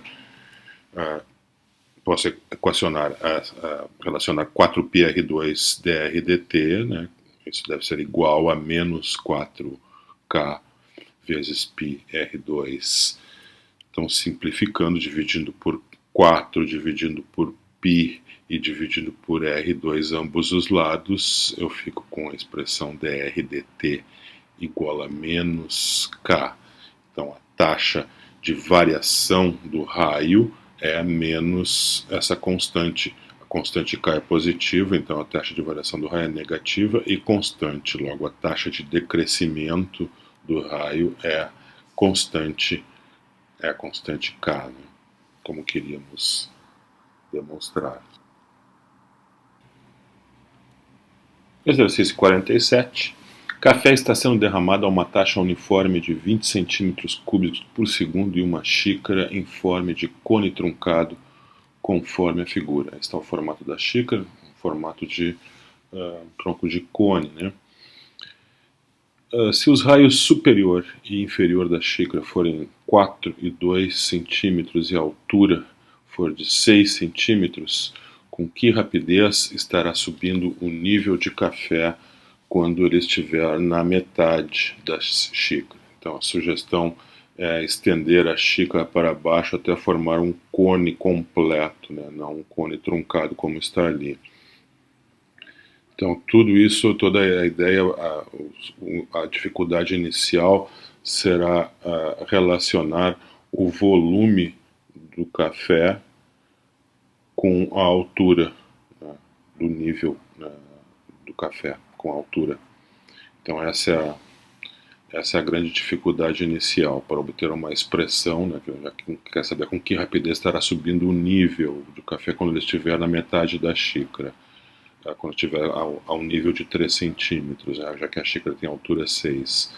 relacionar 4πr2 dr dt, né, isso deve ser igual a menos 4k vezes π r2. Então, simplificando, dividindo por 4, dividindo por π e dividindo por r2 ambos os lados, eu fico com a expressão dr dt igual a menos k. Então, a taxa de variação do raio é menos essa constante. A constante k é positiva, então a taxa de variação do raio é negativa e constante. Logo, a taxa de decrescimento do raio é a constante k, né, como queríamos demonstrar. Exercício 47. Café está sendo derramado a uma taxa uniforme de 20 centímetros cúbicos por segundo em uma xícara em forma de cone truncado, conforme a figura. Este é o formato da xícara, formato de tronco de cone, né? Se os raios superior e inferior da xícara forem 4 e 2 centímetros e a altura for de 6 centímetros, com que rapidez estará subindo o nível de café quando ele estiver na metade da xícara? Então, a sugestão é estender a xícara para baixo até formar um cone completo, né? Não um cone truncado como está ali. Então, tudo isso, toda a ideia, a dificuldade inicial será relacionar o volume do café com a altura, né, do nível, né, do café, com a altura. Então, essa Essa é a grande dificuldade inicial para obter uma expressão, né, já que quer saber com que rapidez estará subindo o nível do café quando ele estiver na metade da xícara, tá? Quando estiver ao nível de 3 centímetros, né, já que a xícara tem altura 6.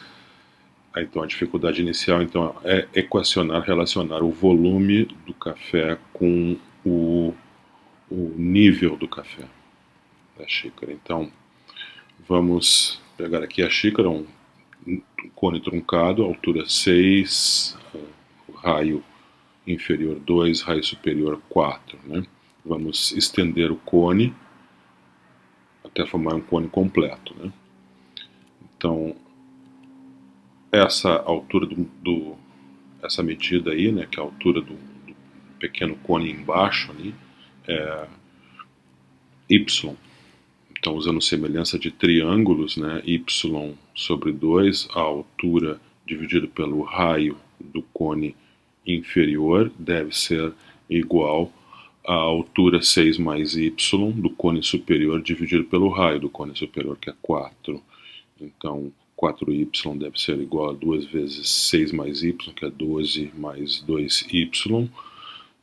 Então a dificuldade inicial então, é equacionar, relacionar o volume do café com o nível do café da xícara. Então vamos pegar aqui a xícara, um cone truncado, altura 6, raio inferior 2, raio superior 4. Né? Vamos estender o cone até formar um cone completo. Né? Então, essa altura essa medida aí, né, que é a altura do pequeno cone embaixo ali, é y. Então, usando semelhança de triângulos, né, y sobre 2, a altura dividido pelo raio do cone inferior deve ser igual à altura 6 mais y do cone superior dividido pelo raio do cone superior, que é 4. Então, 4y deve ser igual a 2 vezes 6 mais y, que é 12 mais 2y.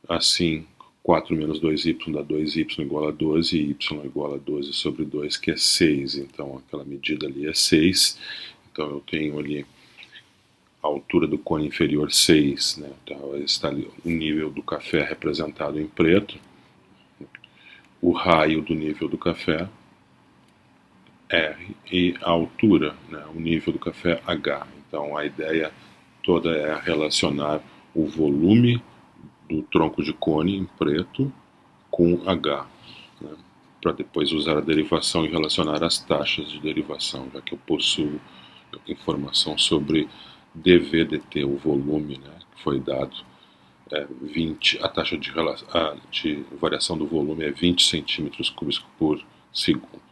Assim, 4 menos 2y dá 2y igual a 12, e y igual a 12 sobre 2, que é 6. Então, aquela medida ali é 6. Então, eu tenho ali a altura do cone inferior 6. Né? Então, está ali o nível do café representado em preto. O raio do nível do café, R, e a altura, né? O nível do café, H. Então, a ideia toda é relacionar o volume do tronco de cone em preto com H, né, para depois usar a derivação e relacionar as taxas de derivação, já que eu possuo informação sobre dV/dt, o volume, né, que foi dado, 20, a taxa de variação do volume é 20 centímetros cúbicos por segundo.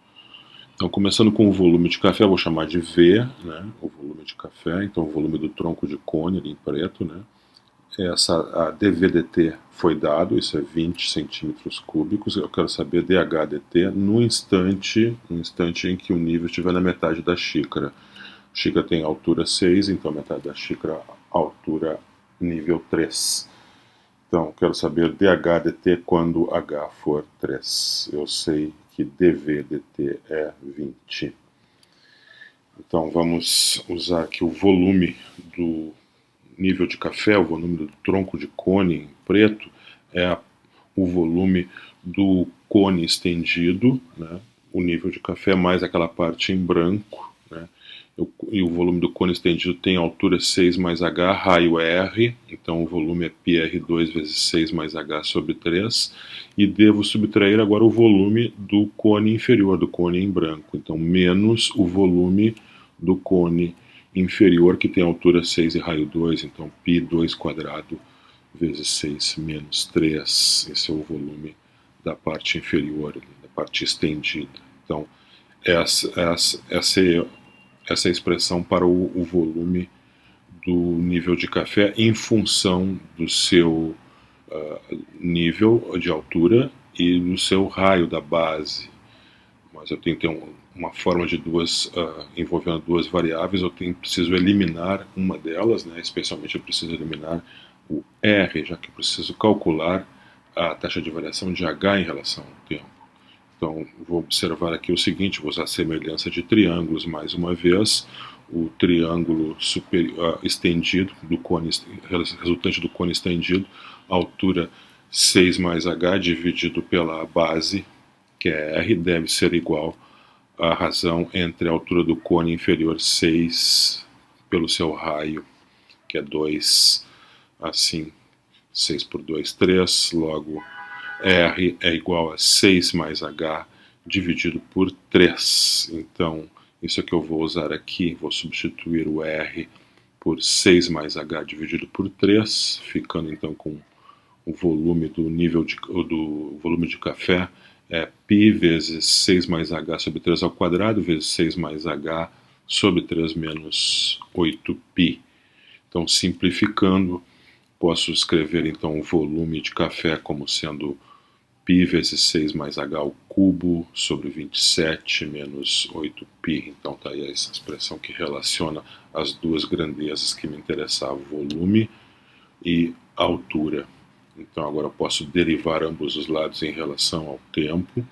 Então, começando com o volume de café, eu vou chamar de V, né, o volume de café, então o volume do tronco de cone ali em preto, né. A dV/dt foi dado, isso é 20 centímetros cúbicos. Eu quero saber dH/dt no instante em que o nível estiver na metade da xícara. A xícara tem altura 6, então metade da xícara, altura nível 3. Então, quero saber dH/dt quando H for 3. Eu sei que dV/dt é 20. Então, vamos usar aqui o volume do nível de café, o volume do tronco de cone em preto, é o volume do cone estendido, né? O nível de café mais aquela parte em branco, né? E o volume do cone estendido tem altura 6 mais H, raio R, então o volume é πr2 vezes 6 mais H sobre 3, e devo subtrair agora o volume do cone inferior, do cone em branco, então menos o volume do cone inferior, que tem altura 6 e raio 2, então π2 quadrado vezes 6 menos 3, esse é o volume da parte inferior, da parte estendida. Então, essa é a expressão para o volume do nível de café em função do seu nível de altura e do seu raio da base. Mas eu tenho que ter uma forma de envolvendo duas variáveis, eu preciso eliminar uma delas, né? Especialmente eu preciso eliminar o R, já que eu preciso calcular a taxa de variação de H em relação ao tempo. Então, vou observar aqui o seguinte, vou usar a semelhança de triângulos mais uma vez. O triângulo estendido, do cone, resultante do cone estendido, altura 6 mais H dividido pela base, que é R, deve ser igual à razão entre a altura do cone inferior 6 pelo seu raio, que é 2, assim, 6 por 2, 3, logo R é igual a 6 mais H dividido por 3. Então, isso é que eu vou usar aqui, vou substituir o R por 6 mais H dividido por 3, ficando então com o volume do volume de café, é π vezes 6 mais H sobre 3 ao quadrado, vezes 6 mais H sobre 3 menos 8π. Então, simplificando, posso escrever então o volume de café como sendo π vezes 6 mais h ao cubo sobre 27 menos 8π. Então está aí essa expressão que relaciona as duas grandezas que me interessavam, volume e altura. Então agora eu posso derivar ambos os lados em relação ao tempo.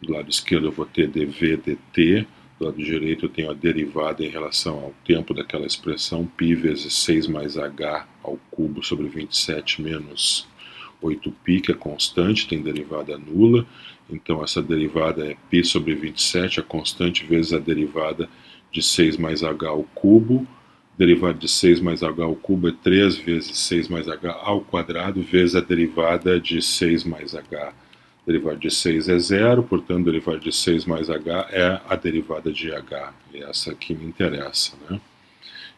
Do lado esquerdo eu vou ter dv dt, do lado direito eu tenho a derivada em relação ao tempo daquela expressão, π vezes 6 mais h ao cubo sobre 27 menos 8π, que é constante, tem derivada nula. Então essa derivada é π sobre 27, a constante, vezes a derivada de 6 mais h ao cubo. Derivada de 6 mais h ao cubo é 3 vezes 6 mais h ao quadrado, vezes a derivada de 6 mais h. Derivada de 6 é 0, portanto, derivada de 6 mais h é a derivada de h. E essa aqui me interessa, né?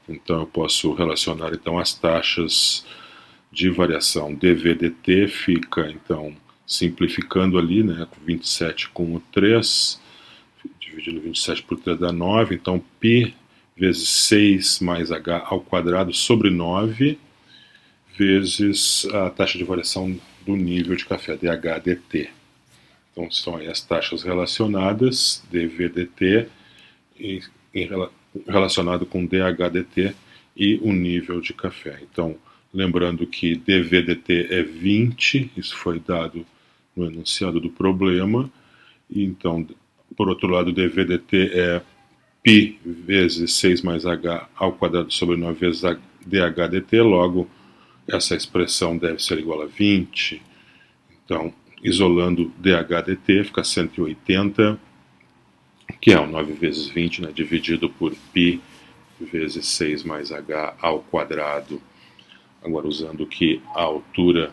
Então, eu posso relacionar então as taxas de variação. dv dt fica, então, simplificando ali, né? 27 com o 3, dividindo 27 por 3 dá 9, então, π vezes 6 mais h ao quadrado sobre 9, vezes a taxa de variação do nível de café, dH dt. Então são aí as taxas relacionadas, dV dt, relacionado com dH dt e o nível de café. Então, lembrando que dV dt é 20, isso foi dado no enunciado do problema. E então, por outro lado, dV dt é π vezes 6 mais h ao quadrado sobre 9 vezes dH dt, logo essa expressão deve ser igual a 20. Então, isolando dH dt, fica 180, que é o 9 vezes 20, né, dividido por π vezes 6 mais h ao quadrado. Agora, usando que a altura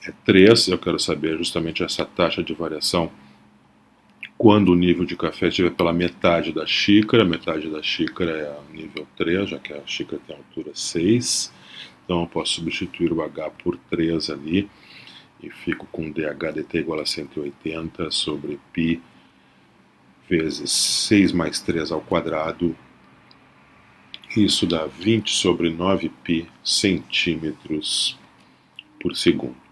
é 3, eu quero saber justamente essa taxa de variação quando o nível de café estiver pela metade da xícara. Metade da xícara é o nível 3, já que a xícara tem a altura 6. Então eu posso substituir o H por 3 ali e fico com dH dt igual a 180 sobre π vezes 6 mais 3 ao quadrado. Isso dá 20 sobre 9π centímetros por segundo.